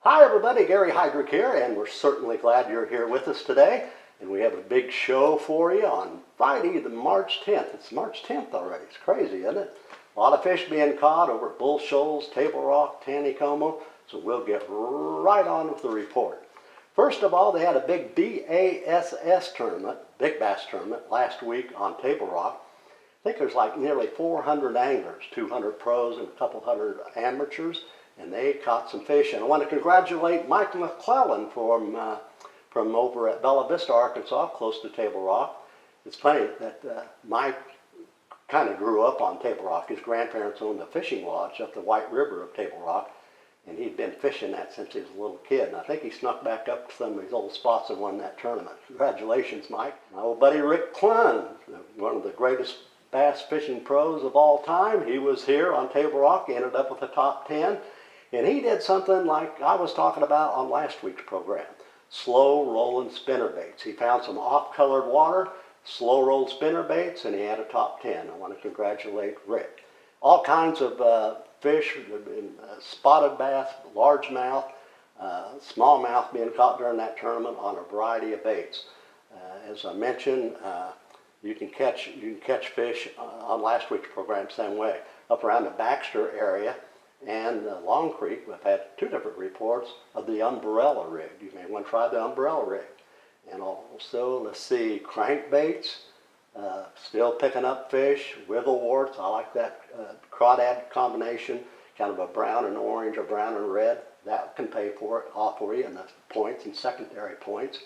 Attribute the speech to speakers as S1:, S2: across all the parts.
S1: Hi everybody, Gary Heidrich here, and we're certainly glad you're here with us today. And we have a big show for you on Friday, the March 10th. It's March 10th already. It's crazy, isn't it? A lot of fish being caught over at Bull Shoals, Table Rock, Taneycomo, so we'll get right on with the report. First of all, they had a big B.A.S.S tournament, big bass tournament, last week on Table Rock. I think there's like nearly 400 anglers, 200 pros and a couple hundred amateurs, and they caught some fish. And I want to congratulate Mike McClellan from over at Bella Vista, Arkansas, close to Table Rock. It's funny that Mike kind of grew up on Table Rock. His grandparents owned a fishing lodge up the White River of Table Rock, and he'd been fishing that since he was a little kid. And I think he snuck back up to some of his old spots and won that tournament. Congratulations, Mike. My old buddy Rick Clunn, one of the greatest bass fishing pros of all time. He was here on Table Rock, ended up with a top 10. And he did something like I was talking about on last week's program. Slow rolling spinner baits. He found some off-colored water, slow rolled spinner baits, and he had a top 10. I want to congratulate Rick. All kinds of fish, spotted bass, largemouth, smallmouth being caught during that tournament on a variety of baits. As I mentioned, you can catch fish on last week's program same way. Up around the Baxter area and Long Creek, we've had two different reports of the umbrella rig. You may want to try the umbrella rig. And also, let's see, crankbaits, still picking up fish, wiggleworts. I like that crawdad combination, kind of a brown and orange or brown and red. That can pay for it, off for you in the points and secondary points.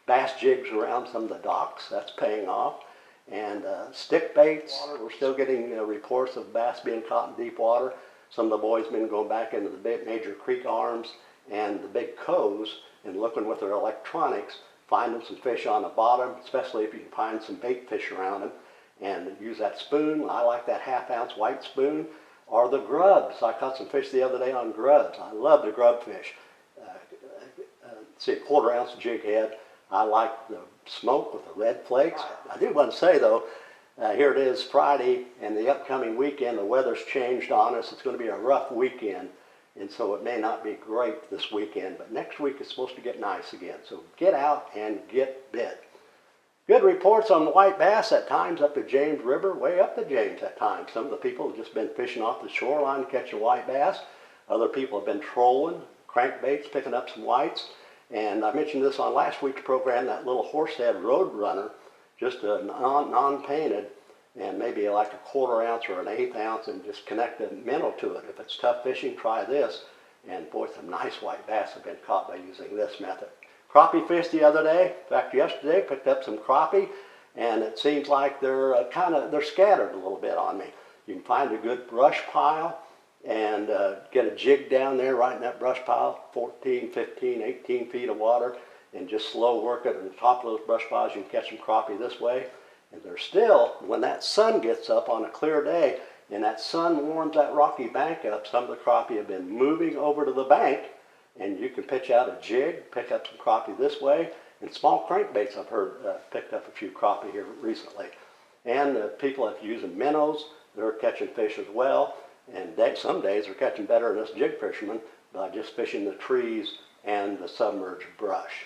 S1: Bass jigs around some of the docks, that's paying off. And stick baits, we're still getting reports of bass being caught in deep water. Some of the boys have been going back into the big major creek arms and the big coves and looking with their electronics, finding some fish on the bottom, especially if you can find some bait fish around them, and use that spoon. I like that half-ounce white spoon, or the grubs. I caught some fish the other day on grubs. I love the grub fish. See, a quarter-ounce jig head. I like the smoke with the red flakes. I do want to say, though, here it is Friday, and the upcoming weekend, the weather's changed on us. It's going to be a rough weekend, and so it may not be great this weekend, but next week it's supposed to get nice again. So get out and get bit. Good reports on the white bass at times up the James River, way up the James at times. Some of the people have just been fishing off the shoreline catching white bass. Other people have been trolling, crankbaits, picking up some whites. And I mentioned this on last week's program, that little horsehead Roadrunner, just a non-painted, and maybe like a quarter-ounce or an eighth ounce, and just connect a minnow to it. If it's tough fishing, try this. And boy, some nice white bass have been caught by using this method. Crappie fish the other day. In fact, yesterday picked up some crappie, and it seems like they're they're scattered a little bit on me. You can find a good brush pile and get a jig down there right in that brush pile, 14, 15, 18 feet of water, and just slow work it on the top of those brush piles. You can catch some crappie this way. And they're still, when that sun gets up on a clear day and that sun warms that rocky bank up, some of the crappie have been moving over to the bank, and you can pitch out a jig, pick up some crappie this way. And small crankbaits, I've heard, picked up a few crappie here recently. And people that are using minnows, they're catching fish as well. And some days they're catching better than us jig fishermen by just fishing the trees and the submerged brush.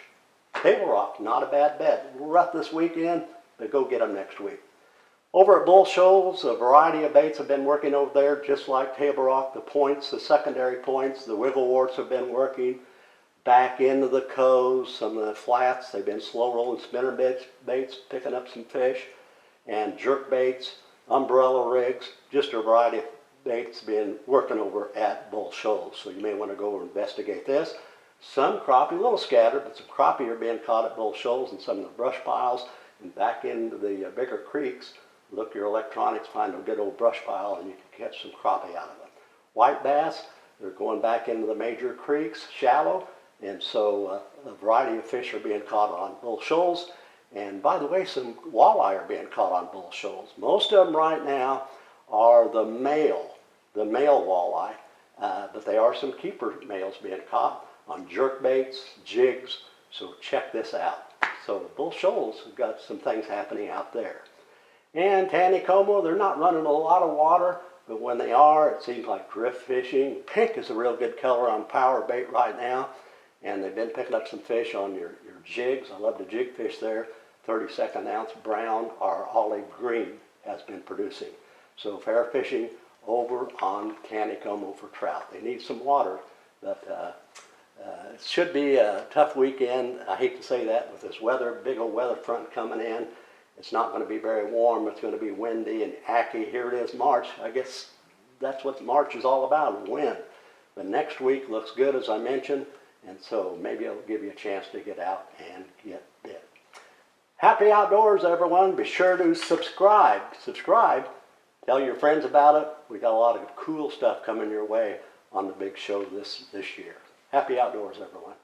S1: Table Rock, not a bad bet. A little rough this weekend, but go get them next week. Over at Bull Shoals, a variety of baits have been working over there, just like Table Rock. The points, the secondary points, the wiggleworts have been working. Back into the coves, some of the flats, they've been slow rolling spinner baits, picking up some fish, and jerk baits, umbrella rigs, just a variety of baits been working over at Bull Shoals. So you may want to go investigate this. Some crappie, a little scattered, but some crappie are being caught at Bull Shoals and some of the brush piles and back into the bigger creeks. Look your electronics, find a good old brush pile, and you can catch some crappie out of it. White bass, they're going back into the major creeks, shallow, and so a variety of fish are being caught on Bull Shoals. And by the way, some walleye are being caught on Bull Shoals. Most of them right now are the male walleye, but there are some keeper males being caught on jerk baits, jigs, so check this out. So the Bull Shoals have got some things happening out there. And Taneycomo, they're not running a lot of water, but when they are, it seems like drift fishing. Pink is a real good color on power bait right now, and they've been picking up some fish on your jigs. I love the jig fish there. 32nd ounce brown or olive green has been producing. So fair fishing over on Taneycomo for trout. They need some water, but it should be a tough weekend. I hate to say that with this weather, big old weather front coming in. It's not going to be very warm. It's going to be windy and acky. Here it is, March. I guess that's what March is all about, wind. But next week looks good, as I mentioned, and so maybe it'll give you a chance to get out and get bit. Happy outdoors, everyone. Be sure to subscribe. Tell your friends about it. We got a lot of cool stuff coming your way on the big show this year. Happy outdoors, everyone.